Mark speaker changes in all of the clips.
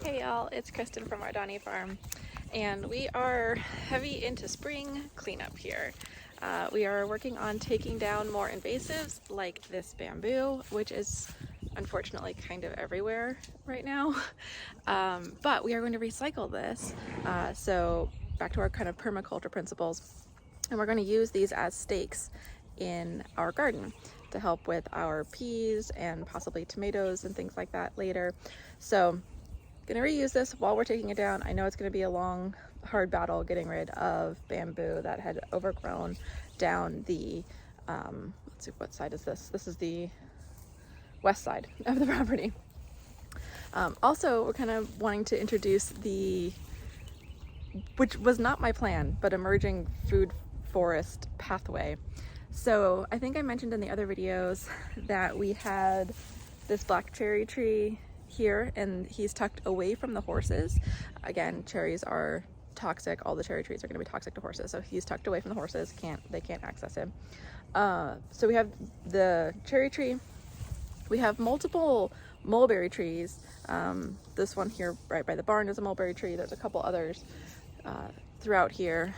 Speaker 1: Hey y'all, it's Kristen from our Donnie Farm, and we are heavy into spring cleanup here. We are working on taking down more invasives like this bamboo, which is unfortunately kind of everywhere right now. But we are going to recycle this, so back to our kind of permaculture principles, and we're going to use these as stakes in our garden to help with our peas and possibly tomatoes and things like that later. So gonna reuse this while we're taking it down. I know it's gonna be a long, hard battle getting rid of bamboo that had overgrown down the, let's see, what side is this? This is the west side of the property. Also, we're kind of wanting to introduce which was not my plan, but emerging food forest pathway. So I think I mentioned in the other videos that we had this black cherry tree here, and he's tucked away from the horses. Again, cherries are toxic. All the cherry trees are going to be toxic to horses, so he's tucked away from the horses. They can't access him. So we have the cherry tree. We have multiple mulberry trees. This one here right by the barn is a mulberry tree. There's a couple others throughout here.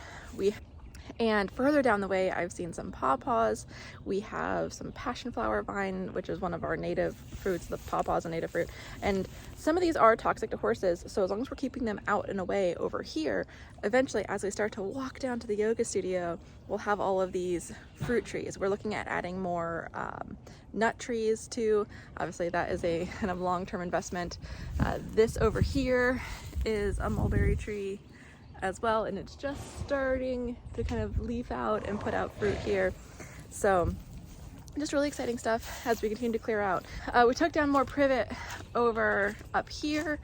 Speaker 1: And further down the way, I've seen some pawpaws. We have some passion flower vine, which is one of our native fruits. The pawpaw is a native fruit. And some of these are toxic to horses. So as long as we're keeping them out and away over here, eventually as we start to walk down to the yoga studio, we'll have all of these fruit trees. We're looking at adding more nut trees too. Obviously that is a kind of long-term investment. This over here is a mulberry tree as well, and it's just starting to kind of leaf out and put out fruit here. So just really exciting stuff as we continue to clear out. We took down more privet over up here,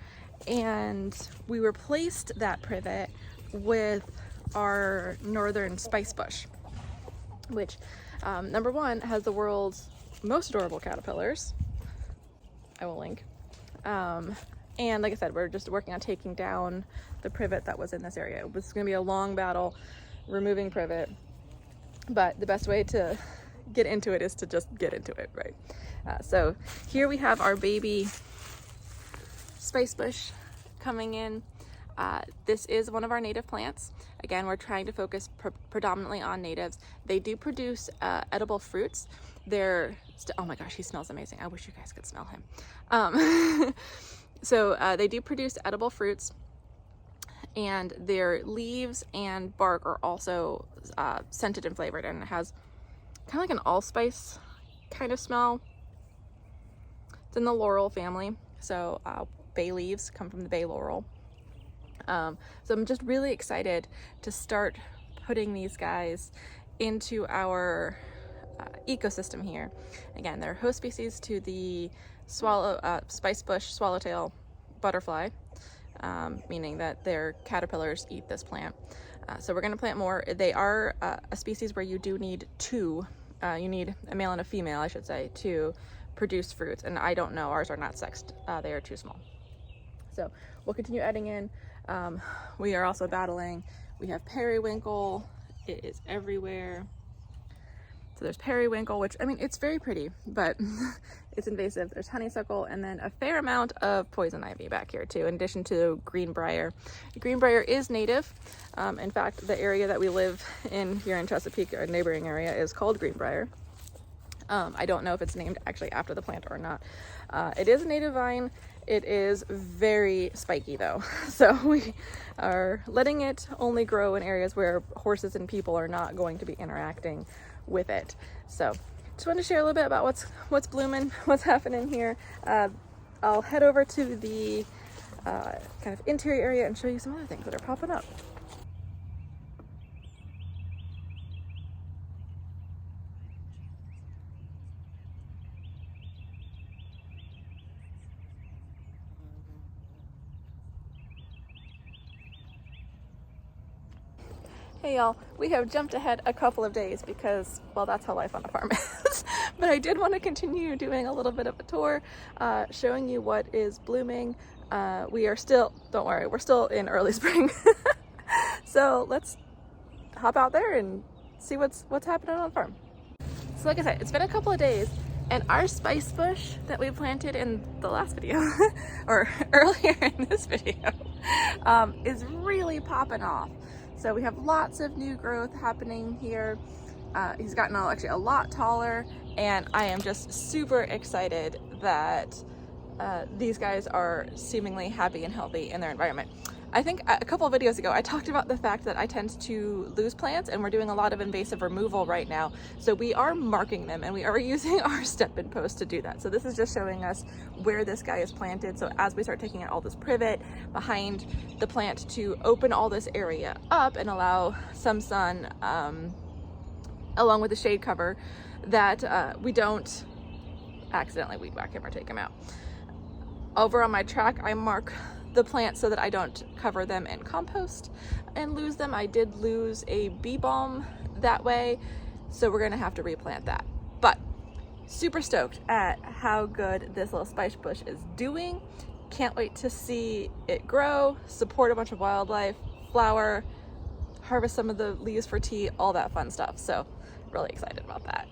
Speaker 1: and we replaced that privet with our northern spice bush, which number one has the world's most adorable caterpillars. I will link. And like I said, we're just working on taking down the privet that was in this area. It was going to be a long battle removing privet, but the best way to get into it is to just get into it, right? So here we have our baby spice bush coming in. This is one of our native plants. Again, we're trying to focus predominantly on natives. They do produce edible fruits. Oh my gosh, he smells amazing. I wish you guys could smell him. So they do produce edible fruits, and their leaves and bark are also scented and flavored, and it has kind of like an allspice kind of smell. It's in the laurel family, so bay leaves come from the bay laurel. So I'm just really excited to start putting these guys into our ecosystem here. Again, they're host species to the spice bush swallowtail butterfly, meaning that their caterpillars eat this plant. So we're going to plant more. They are a species where you do need two, you need a male and a female, I should say, to produce fruits. And I don't know, ours are not sexed. They are too small. So we'll continue adding in. We are also battling. We have periwinkle. It is everywhere. So there's periwinkle, which, I mean, it's very pretty, but it's invasive. There's honeysuckle, and then a fair amount of poison ivy back here too, in addition to greenbrier. Greenbrier is native. In fact, the area that we live in here in Chesapeake, our neighboring area, is called Greenbrier. I don't know if it's named actually after the plant or not. It is a native vine. It is very spiky though. So we are letting it only grow in areas where horses and people are not going to be interacting with it. So just want to share a little bit about what's blooming, what's happening here. I'll head over to the kind of interior area and show you some other things that are popping up. Hey y'all, we have jumped ahead a couple of days because, well, that's how life on a farm is. But I did want to continue doing a little bit of a tour, showing you what is blooming. We are still, don't worry, we're still in early spring. So let's hop out there and see what's happening on the farm. So like I said, it's been a couple of days, And our spice bush that we planted in the last video, or earlier in this video, is really popping off. So we have lots of new growth happening here. He's gotten actually a lot taller, and I am just super excited that these guys are seemingly happy and healthy in their environment. I think a couple of videos ago I talked about the fact that I tend to lose plants, and we're doing a lot of invasive removal right now. So we are marking them, and we are using our step-in post to do that. So this is just showing us where this guy is planted. So as we start taking out all this privet behind the plant to open all this area up and allow some sun along with the shade cover, that we don't accidentally weed whack him or take him out. Over on my track, I mark the plants so that I don't cover them in compost and lose them. I did lose a bee balm that way, so we're gonna have to replant that. But super stoked at how good this little spice bush is doing. Can't wait to see it grow, support a bunch of wildlife, flower, harvest some of the leaves for tea, all that fun stuff. So really excited about that.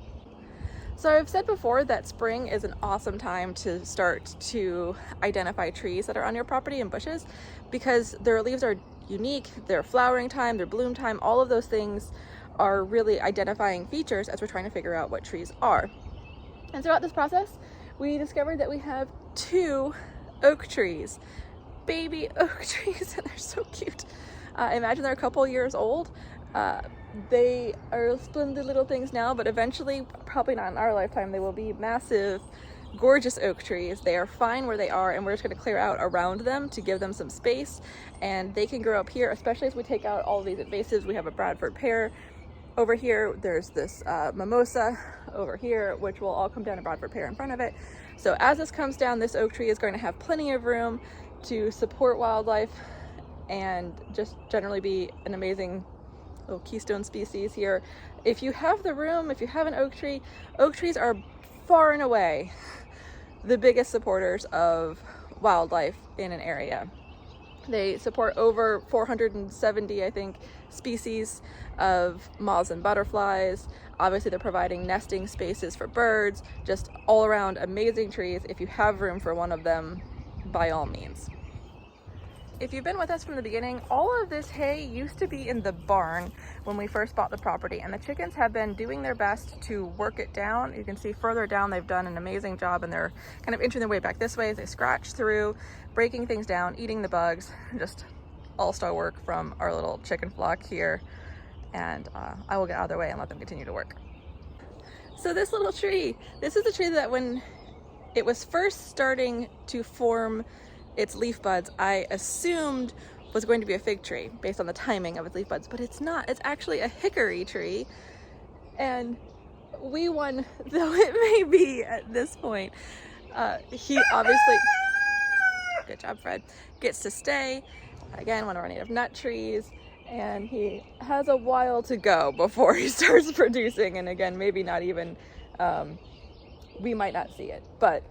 Speaker 1: So I've said before that spring is an awesome time to start to identify trees that are on your property and bushes, because their leaves are unique, their flowering time, their bloom time, all of those things are really identifying features as we're trying to figure out what trees are. And throughout this process, we discovered that we have 2 oak trees, baby oak trees, and they're so cute. Imagine they're a couple years old. They are splendid little things now, but eventually, probably not in our lifetime, they will be massive, gorgeous oak trees. They are fine where they are, and we're just going to clear out around them to give them some space, and they can grow up here, especially as we take out all of these invasives. We have a Bradford pear over here. There's this mimosa over here, which will all come down to Bradford pear in front of it. So as this comes down, this oak tree is going to have plenty of room to support wildlife and just generally be an amazing little keystone species here. If you have the room, if you have an oak trees are far and away the biggest supporters of wildlife in an area. They support over 470, I think, species of moths and butterflies. Obviously, they're providing nesting spaces for birds, just all around amazing trees. If you have room for one of them, by all means. If you've been with us from the beginning, all of this hay used to be in the barn when we first bought the property, and the chickens have been doing their best to work it down. You can see further down they've done an amazing job, and they're kind of inching their way back this way as they scratch through, breaking things down, eating the bugs. Just all-star work from our little chicken flock here, and I will get out of their way and let them continue to work. So this little tree, this is the tree that when it was first starting to form its leaf buds, I assumed was going to be a fig tree based on the timing of its leaf buds, but it's not. It's actually a hickory tree, and we won, though it may be at this point. He obviously, good job Fred, gets to stay. Again, one of our native nut trees, and he has a while to go before he starts producing, and again, maybe not even, we might not see it, but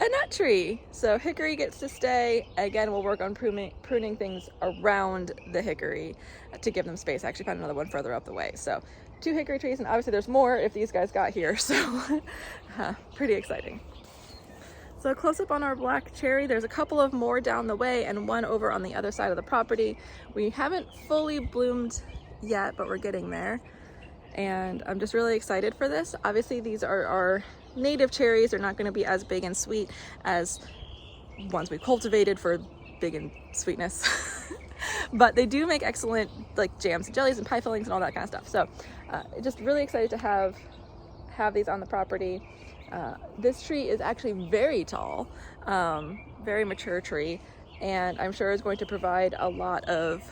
Speaker 1: a nut tree. So hickory gets to stay. Again, we'll work on pruning things around the hickory to give them space. I actually found another one further up the way. So 2 hickory trees, and obviously there's more if these guys got here, so pretty exciting. So close up on our black cherry, there's a couple of more down the way and one over on the other side of the property. We haven't fully bloomed yet, but we're getting there. And I'm just really excited for this. Obviously these are our native cherries. They're not going to be as big and sweet as ones we cultivated for big and sweetness. But they do make excellent like jams and jellies and pie fillings and all that kind of stuff. So just really excited to have these on the property. This tree is actually very tall, very mature tree, and I'm sure is going to provide a lot of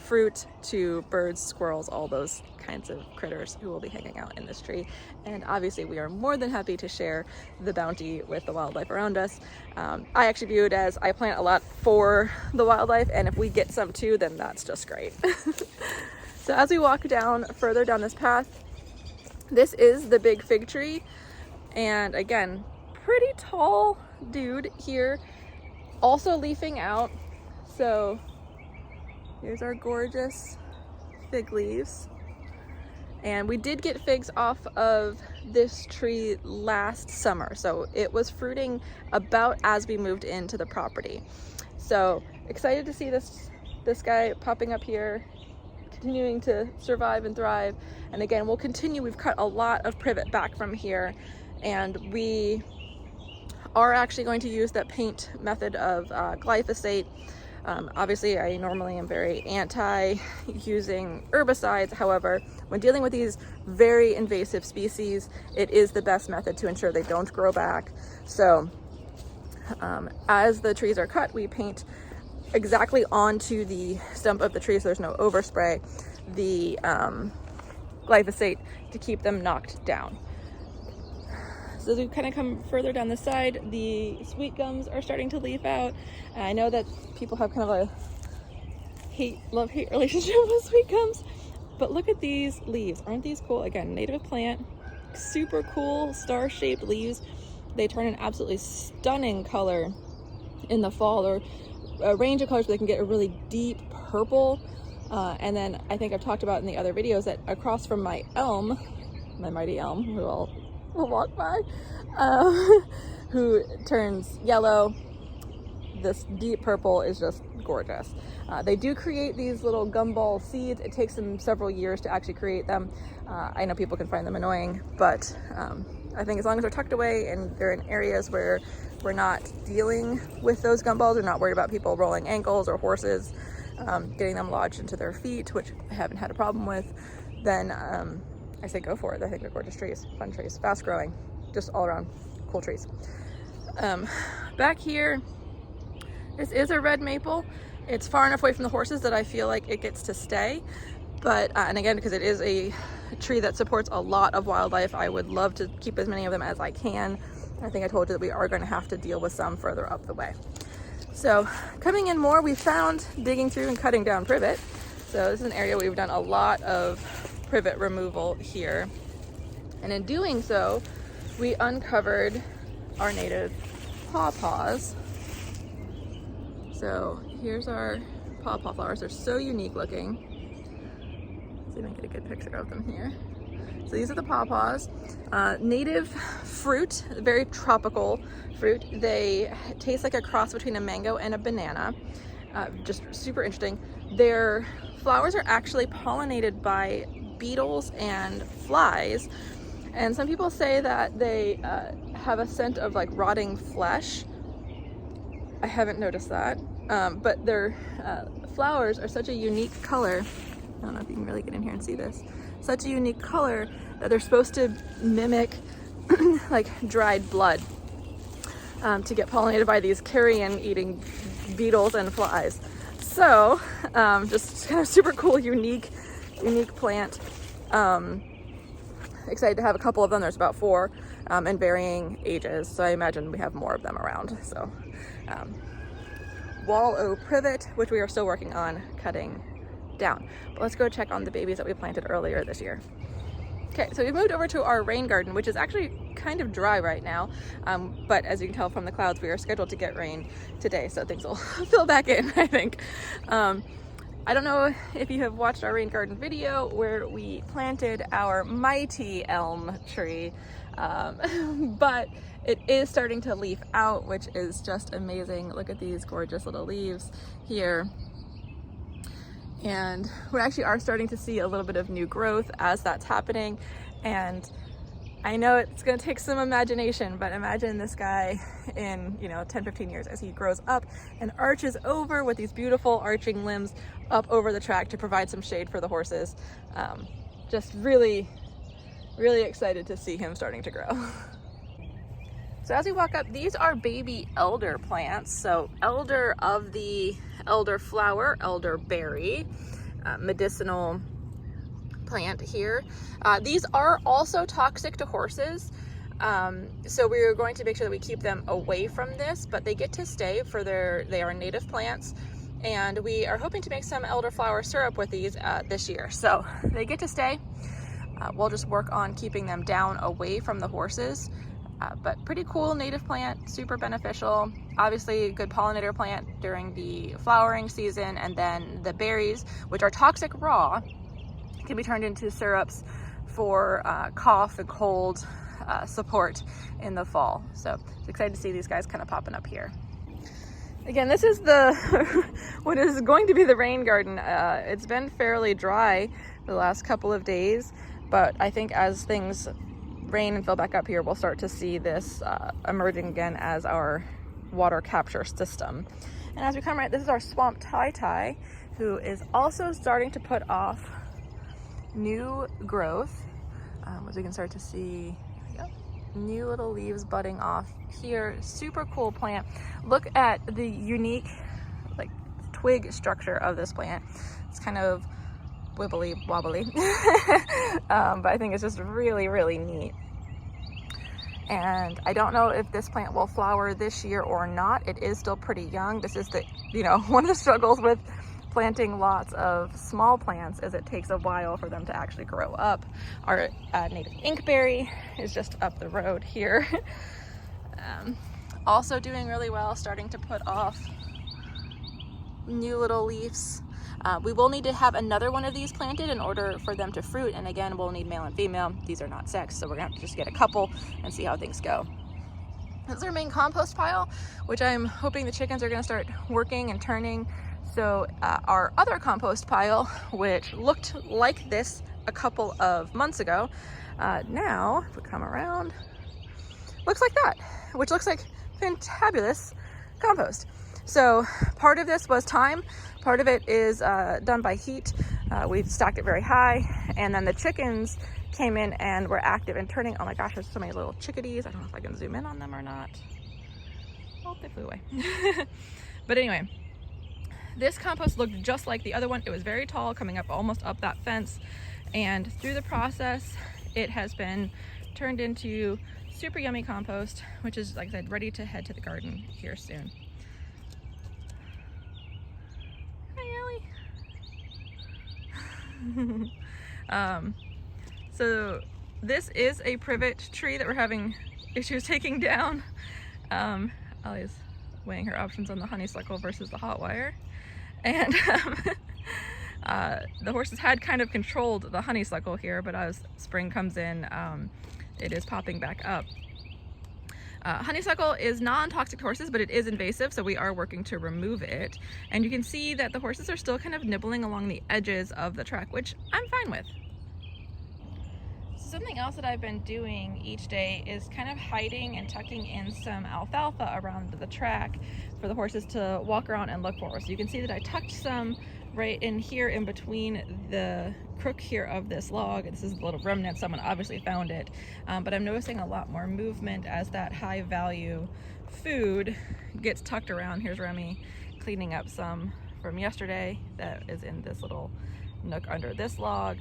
Speaker 1: fruit to birds, squirrels, all those kinds of critters who will be hanging out in this tree. And obviously we are more than happy to share the bounty with the wildlife around us. I actually view it as I plant a lot for the wildlife, and if we get some too, then that's just great. So as we walk down further down this path, this is the big fig tree, and again, pretty tall dude here, also leafing out. So here's our gorgeous fig leaves. And we did get figs off of this tree last summer, so it was fruiting about as we moved into the property. So excited to see this guy popping up here, continuing to survive and thrive. And again, we'll continue. We've cut a lot of privet back from here, and we are actually going to use that paint method of glyphosate. Obviously, I normally am very anti using herbicides. However, when dealing with these very invasive species, it is the best method to ensure they don't grow back. So as the trees are cut, we paint exactly onto the stump of the tree, so there's no overspray, the glyphosate to keep them knocked down. So as we kind of come further down the side, the sweet gums are starting to leaf out. And I know that people have kind of a love-hate relationship with sweet gums, but look at these leaves. Aren't these cool? Again, native plant, super cool star-shaped leaves. They turn an absolutely stunning color in the fall, or a range of colors where they can get a really deep purple. And then I think I've talked about in the other videos that across from my elm, my mighty elm, who I'll walk by, who turns yellow, this deep purple is just gorgeous. They do create these little gumball seeds. It takes them several years to actually create them. I know people can find them annoying, but I think as long as they're tucked away and they're in areas where we're not dealing with those gumballs, we're not worried about people rolling ankles or horses getting them lodged into their feet, which I haven't had a problem with, then I say go for it. I think they're gorgeous trees, fun trees, fast growing, just all around cool trees. Back here, this is a red maple. It's far enough away from the horses that I feel like it gets to stay. But, and again, because it is a tree that supports a lot of wildlife, I would love to keep as many of them as I can. I think I told you that we are going to have to deal with some further up the way. So coming in more, we found digging through and cutting down privet. So this is an area we've done a lot of privet removal here. And in doing so, we uncovered our native pawpaws. So here's our pawpaw flowers. They're so unique looking. Let's see if I can get a good picture of them here. So these are the pawpaws. Native fruit, very tropical fruit. They taste like a cross between a mango and a banana. Just super interesting. Their flowers are actually pollinated by beetles and flies. And some people say that they have a scent of like rotting flesh. I haven't noticed that. But their flowers are such a unique color. I don't know if you can really get in here and see this. Such a unique color that they're supposed to mimic like dried blood to get pollinated by these carrion eating beetles and flies. So just kind of super cool, unique plant. Excited to have a couple of them. There's about 4 in varying ages, so I imagine we have more of them around. So wall o privet, which we are still working on cutting down. But let's go check on the babies that we planted earlier this year. Okay, so we've moved over to our rain garden, which is actually kind of dry right now, but as you can tell from the clouds, we are scheduled to get rain today, so things will fill back in, I think. I don't know if you have watched our rain garden video where we planted our mighty elm tree, but it is starting to leaf out, which is just amazing. Look at these gorgeous little leaves here. And we actually are starting to see a little bit of new growth as that's happening. And I know it's going to take some imagination, but imagine this guy in, 10, 15 years as he grows up and arches over with these beautiful arching limbs up over the track to provide some shade for the horses. Just really, really excited to see him starting to grow. So as we walk up, these are baby elder plants. So elder of the elder flower, elderberry, medicinal plant here. These are also toxic to horses. So we're going to make sure that we keep them away from this, but they get to stay for they are native plants. And we are hoping to make some elderflower syrup with these this year. So they get to stay. We'll just work on keeping them down away from the horses. But pretty cool native plant, super beneficial. Obviously a good pollinator plant during the flowering season, and then the berries, which are toxic raw, can be turned into syrups for cough and cold support in the fall. So it's excited to see these guys kind of popping up here. Again, this is the what is going to be the rain garden. It's been fairly dry the last couple of days, but I think as things rain and fill back up here, we'll start to see this emerging again as our water capture system. And as we come right, this is our swamp tie, who is also starting to put off new growth. As we can start to see, new little leaves budding off here. Super cool plant. Look at the unique like twig structure of this plant. It's kind of wibbly wobbly, but I think it's just really, really neat. And I don't know if this plant will flower this year or not. It is still pretty young. This is the, one of the struggles with planting lots of small plants is it takes a while for them to actually grow up. Our native inkberry is just up the road here. Also doing really well, starting to put off new little leaves. We will need to have another one of these planted in order for them to fruit, and again, we'll need male and female. These are not sexed, so we're gonna have to just get a couple and see how things go. This is our main compost pile, which I'm hoping the chickens are gonna start working and turning. So our other compost pile, which looked like this a couple of months ago, now, if we come around, looks like that, which looks like fantabulous compost. So part of this was time, part of it is done by heat. We've stacked it very high, and then the chickens came in and were active and turning. Oh my gosh, there's so many little chickadees. I don't know if I can zoom in on them or not. Oh, they flew away. But anyway, this compost looked just like the other one. It was very tall, coming up almost up that fence, and through the process it has been turned into super yummy compost, which is, like I said, ready to head to the garden here soon. Hi, Ellie. So this is a privet tree that we're having issues taking down. Ellie's weighing her options on the honeysuckle versus the hot wire. And the horses had kind of controlled the honeysuckle here, but as spring comes in, it is popping back up. Honeysuckle is non-toxic to horses, but it is invasive, so we are working to remove it. And you can see that the horses are still kind of nibbling along the edges of the track, which I'm fine with. Something else that I've been doing each day is kind of hiding and tucking in some alfalfa around the track for the horses to walk around and look for. So you can see that I tucked some right in here in between the crook here of this log. This is a little remnant, someone obviously found it, but I'm noticing a lot more movement as that high value food gets tucked around. Here's Remy cleaning up some from yesterday that is in this little nook under this log.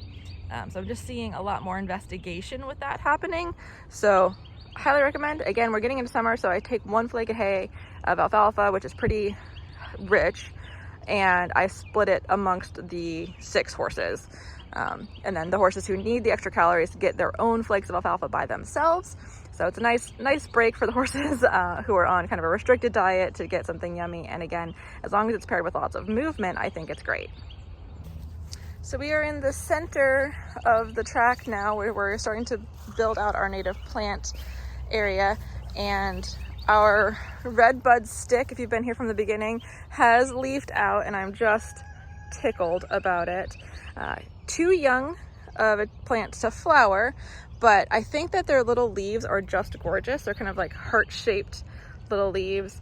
Speaker 1: So I'm just seeing a lot more investigation with that happening. So I highly recommend. Again, we're getting into summer, so I take 1 flake of hay of alfalfa, which is pretty rich, and I split it amongst the 6 horses. And then the horses who need the extra calories get their own flakes of alfalfa by themselves. So it's a nice break for the horses who are on kind of a restricted diet to get something yummy. And again, as long as it's paired with lots of movement, I think it's great. So we are in the center of the track now, where we're starting to build out our native plant area, and our red bud stick, if you've been here from the beginning, has leafed out, and I'm just tickled about it. Too young of a plant to flower, but I think that their little leaves are just gorgeous. They're kind of like heart-shaped little leaves.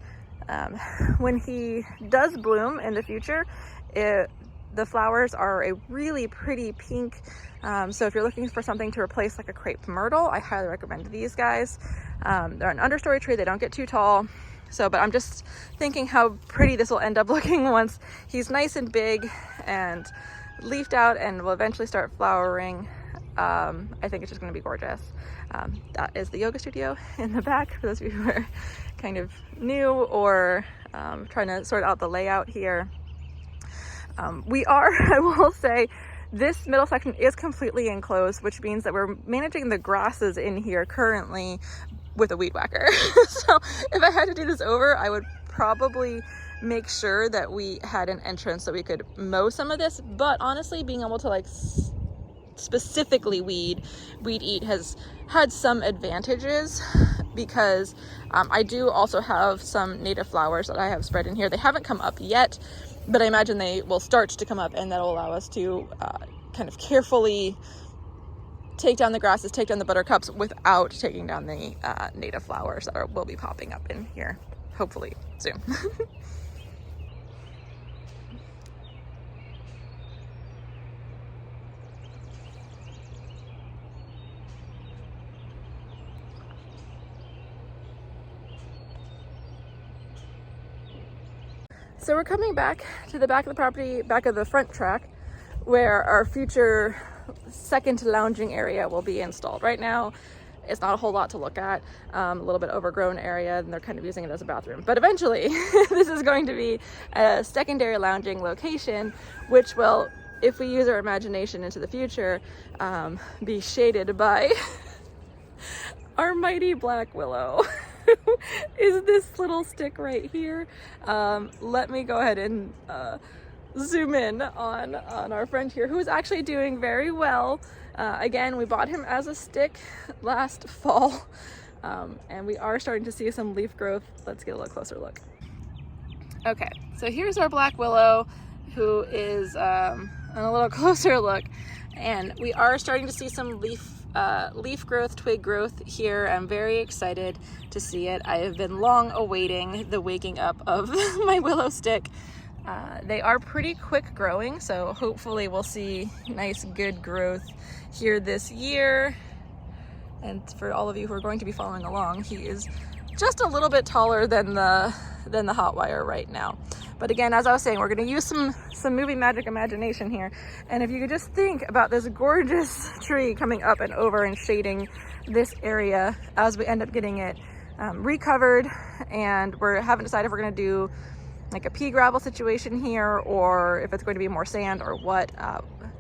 Speaker 1: When he does bloom in the future, the flowers are a really pretty pink. So if you're looking for something to replace like a crepe myrtle, I highly recommend these guys. They're an understory tree, they don't get too tall. So, but I'm just thinking how pretty this will end up looking once he's nice and big and leafed out and will eventually start flowering. I think it's just gonna be gorgeous. That is the yoga studio in the back for those of you who are kind of new or trying to sort out the layout here. I will say, this middle section is completely enclosed, which means that we're managing the grasses in here currently with a weed whacker. So if I had to do this over, I would probably make sure that we had an entrance so we could mow some of this. But honestly, being able to like specifically weed eat has had some advantages, because I do also have some native flowers that I have spread in here. They haven't come up yet, but I imagine they will start to come up, and that'll allow us to kind of carefully take down the grasses, take down the buttercups without taking down the native flowers that will be popping up in here, hopefully soon. So we're coming back to the back of the property, back of the front track, where our future second lounging area will be installed. Right now, it's not a whole lot to look at, a little bit overgrown area, and they're kind of using it as a bathroom. But eventually, this is going to be a secondary lounging location, which will, if we use our imagination into the future, be shaded by our mighty black willow. Is this little stick right here. Let me go ahead and zoom in on our friend here, who is actually doing very well. Again, we bought him as a stick last fall, and we are starting to see some leaf growth. Let's get a little closer look. Okay, so here's our black willow, who is on a little closer look, and we are starting to see some leaf growth, twig growth here. I'm very excited to see it. I have been long awaiting the waking up of my willow stick. They are pretty quick growing, so hopefully we'll see nice good growth here this year. And for all of you who are going to be following along, he is just a little bit taller than the hot wire right now. But again, as I was saying, we're going to use some movie magic imagination here. And if you could just think about this gorgeous tree coming up and over and shading this area as we end up getting it recovered, and we haven't decided if we're going to do like a pea gravel situation here, or if it's going to be more sand or what.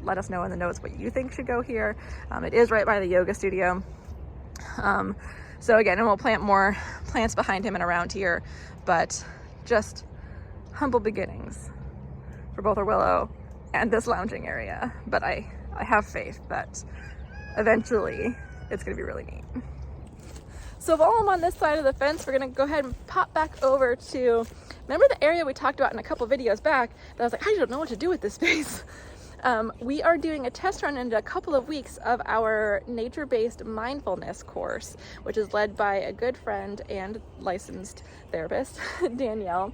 Speaker 1: Let us know in the notes what you think should go here. It is right by the yoga studio. So again, and we'll plant more plants behind him and around here, but just humble beginnings for both our willow and this lounging area. But I have faith that eventually it's going to be really neat. So while I'm on this side of the fence, we're going to go ahead and pop back over to, remember the area we talked about in a couple videos back that I was like, I don't know what to do with this space. We are doing a test run in a couple of weeks of our nature-based mindfulness course, which is led by a good friend and licensed therapist, Danielle.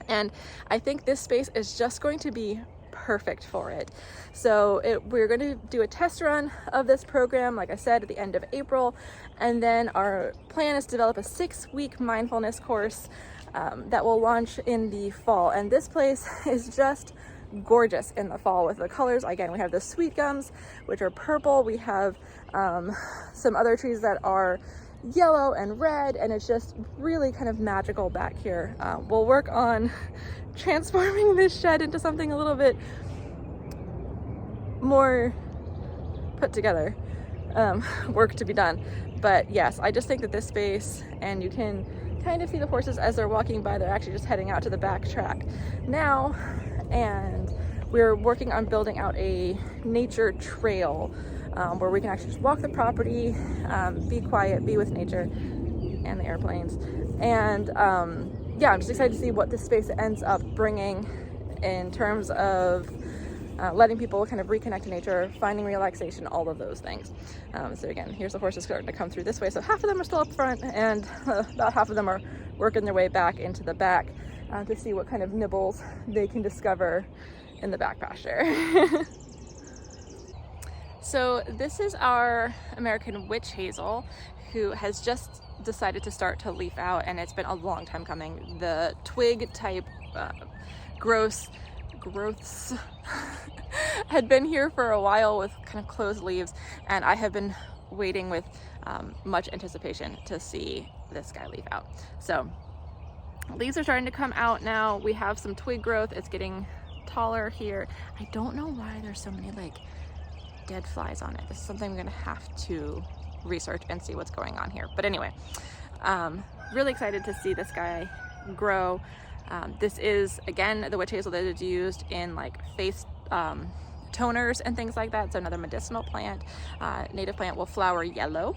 Speaker 1: And I think this space is just going to be perfect for it. So we're going to do a test run of this program, like I said, at the end of April. And then our plan is to develop a 6-week mindfulness course that will launch in the fall. And this place is just gorgeous in the fall with the colors. Again, we have the sweet gums, which are purple. We have some other trees that are yellow and red, and it's just really kind of magical back here. We'll work on transforming this shed into something a little bit more put together. Work to be done. But yes, I just think that this space, and you can kind of see the horses as they're walking by, they're actually just heading out to the back track now, and we're working on building out a nature trail where we can actually just walk the property, be quiet, be with nature and the airplanes. And yeah, I'm just excited to see what this space ends up bringing in terms of letting people kind of reconnect to nature, finding relaxation, all of those things. So again, here's the horses starting to come through this way. So half of them are still up front, and about half of them are working their way back into the back to see what kind of nibbles they can discover in the back pasture. So this is our American witch hazel, who has just decided to start to leaf out, and it's been a long time coming. The twig type growths had been here for a while with kind of closed leaves, and I have been waiting with much anticipation to see this guy leaf out. So leaves are starting to come out now. We have some twig growth. It's getting taller here. I don't know why there's so many like dead flies on it. This is something I'm gonna have to research and see what's going on here. But anyway, really excited to see this guy grow. This is, again, the witch hazel that is used in like face toners and things like that. So another medicinal plant, native plant, will flower yellow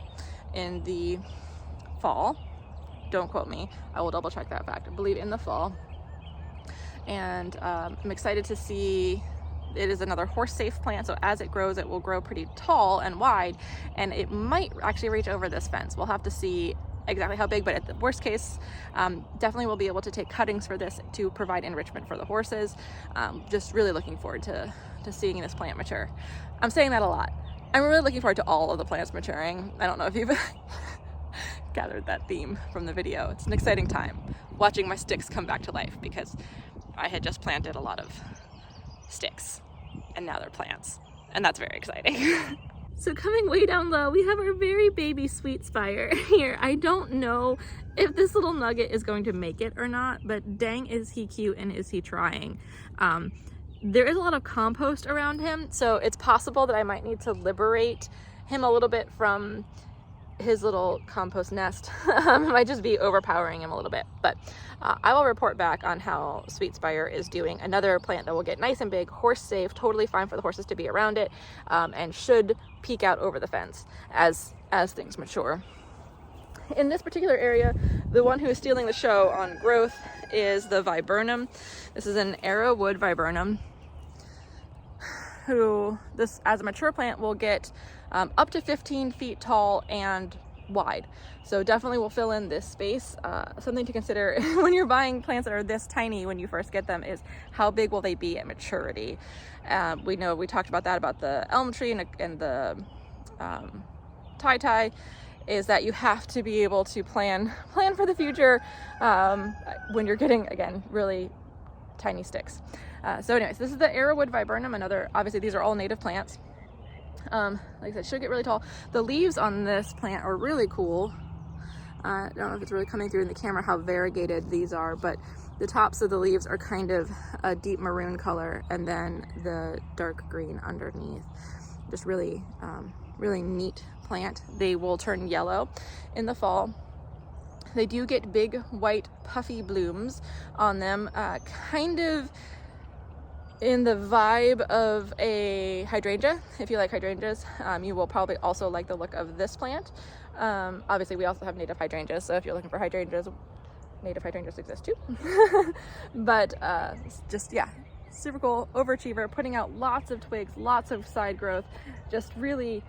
Speaker 1: in the fall. Don't quote me, I will double check that fact. I believe in the fall. And I'm excited to see, it is another horse safe plant, so as it grows it will grow pretty tall and wide, and it might actually reach over this fence. We'll have to see exactly how big, but at the worst case, definitely we'll be able to take cuttings for this to provide enrichment for the horses. Just really looking forward to seeing this plant mature. I'm saying that a lot. I'm really looking forward to all of the plants maturing. I don't know if you've gathered that theme from the video. It's an exciting time watching my sticks come back to life, because I had just planted a lot of sticks and now they're plants, and that's very exciting. So coming way down low, we have our very baby sweet spire here. I don't know if this little nugget is going to make it or not, but dang is he cute and is he trying. There is a lot of compost around him, so it's possible that I might need to liberate him a little bit from his little compost nest. It might just be overpowering him a little bit, but I will report back on how Sweet Spire is doing. Another plant that will get nice and big, horse safe, totally fine for the horses to be around it, and should peek out over the fence as things mature. In this particular area, the one who is stealing the show on growth is the viburnum. This is an arrowwood viburnum, who this as a mature plant will get up to 15 feet tall and wide. So definitely will fill in this space. Something to consider when you're buying plants that are this tiny when you first get them is how big will they be at maturity. We know we talked about that about the elm tree and the tai, is that you have to be able to plan for the future when you're getting, again, really tiny sticks. So anyways, this is the arrowwood viburnum. Obviously these are all native plants. Like I said, should get really tall. The leaves on this plant are really cool. I don't know if it's really coming through in the camera how variegated these are, but the tops of the leaves are kind of a deep maroon color, and then the dark green underneath. Just really, really neat plant. They will turn yellow in the fall. They do get big white puffy blooms on them, kind of in the vibe of a hydrangea. If you like hydrangeas, you will probably also like the look of this plant. Obviously we also have native hydrangeas, so if you're looking for hydrangeas, native hydrangeas exist too. But just, yeah, super cool, overachiever, putting out lots of twigs, lots of side growth, just really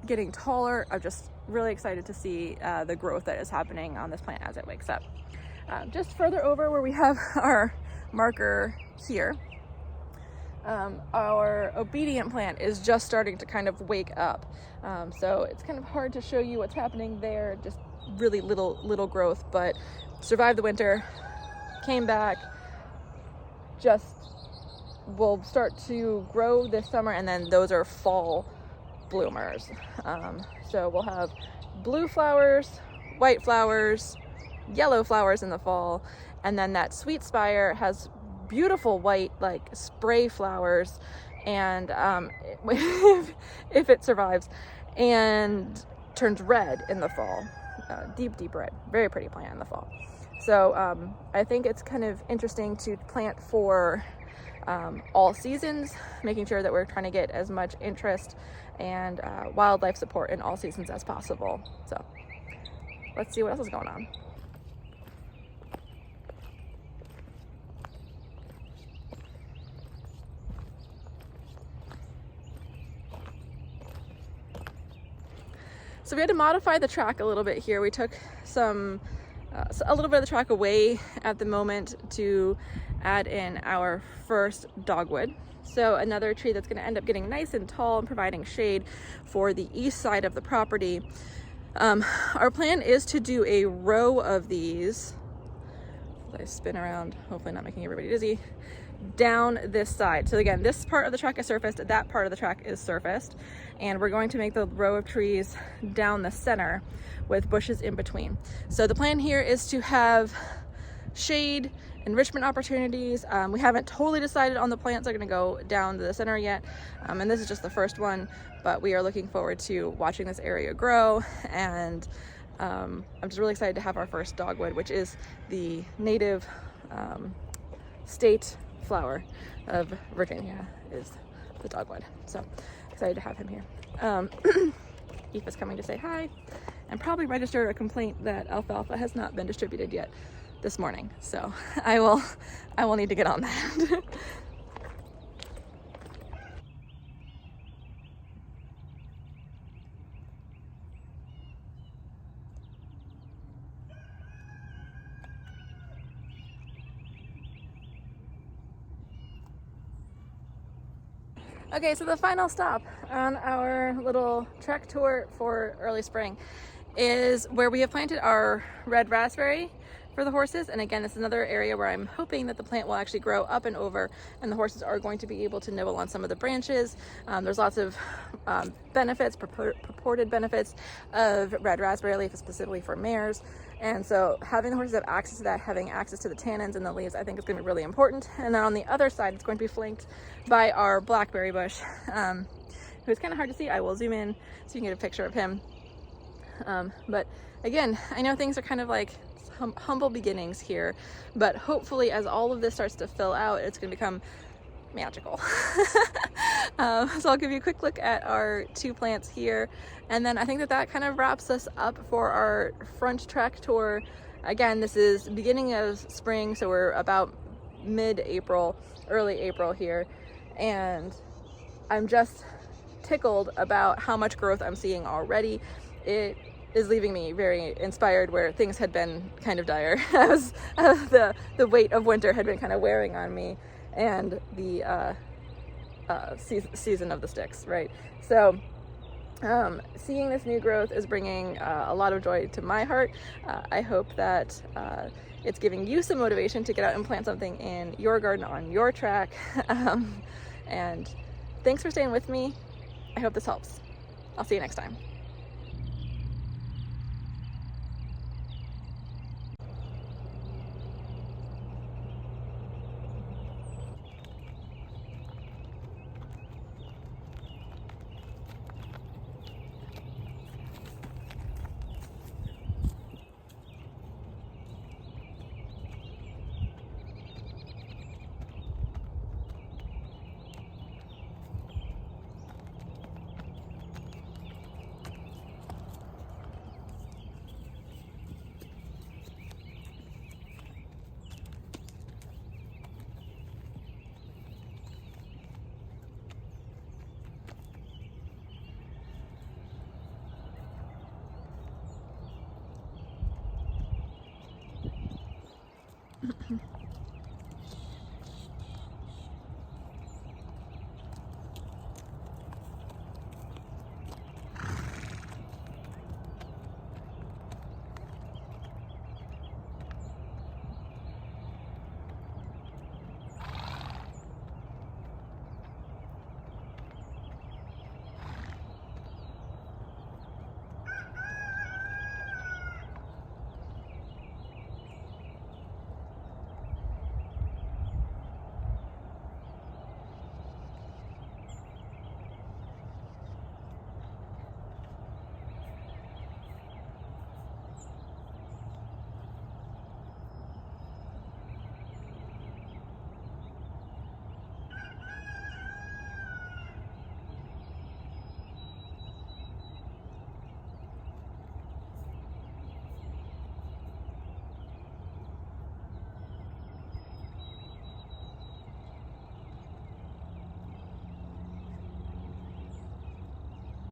Speaker 1: getting taller. I'm just really excited to see the growth that is happening on this plant as it wakes up. Just further over where we have our marker here, our obedient plant is just starting to kind of wake up. So it's kind of hard to show you what's happening there, just really little growth, but survived the winter, came back, just will start to grow this summer, and then those are fall bloomers. So we'll have blue flowers, white flowers, yellow flowers in the fall, and then that sweet spire has beautiful white like spray flowers, and if it survives, and turns red in the fall, deep red. Very pretty plant in the fall. So I think it's kind of interesting to plant for all seasons, making sure that we're trying to get as much interest and wildlife support in all seasons as possible. So let's see what else is going on. So we had to modify the track a little bit here. We took a little bit of the track away at the moment to add in our first dogwood. So another tree that's going to end up getting nice and tall and providing shade for the east side of the property. Our plan is to do a row of these. As I spin around, hopefully not making everybody dizzy, down this side. So again, this part of the track is surfaced, that part of the track is surfaced, and we're going to make the row of trees down the center with bushes in between. So the plan here is to have shade, enrichment opportunities. We haven't totally decided on the plants that are going to go down to the center yet, and this is just the first one, but we are looking forward to watching this area grow, and I'm just really excited to have our first dogwood, which is the native state flower of Virginia, is the dogwood. So excited to have him here. Aoife's coming to say hi and probably register a complaint that alfalfa has not been distributed yet this morning. So I will need to get on that. Okay, so the final stop on our little trek tour for early spring is where we have planted our red raspberry for the horses. And again, it's another area where I'm hoping that the plant will actually grow up and over, and the horses are going to be able to nibble on some of the branches. There's lots of benefits, purported benefits of red raspberry leaf, specifically for mares. And so having the horses have access to that, having access to the tannins and the leaves, I think is going to be really important. And then on the other side, it's going to be flanked by our blackberry bush, who's kind of hard to see. I will zoom in so you can get a picture of him. But again, I know things are kind of like humble beginnings here, but hopefully as all of this starts to fill out, it's going to become magical. So I'll give you a quick look at our 2 plants here, and then I think that kind of wraps us up for our front track tour. Again, this is beginning of spring, so we're about mid-April, early April here, and I'm just tickled about how much growth I'm seeing already. It is leaving me very inspired where things had been kind of dire as the weight of winter had been kind of wearing on me, and the season of the sticks, right? So seeing this new growth is bringing a lot of joy to my heart. I hope that it's giving you some motivation to get out and plant something in your garden on your track. And thanks for staying with me. I hope this helps. I'll see you next time.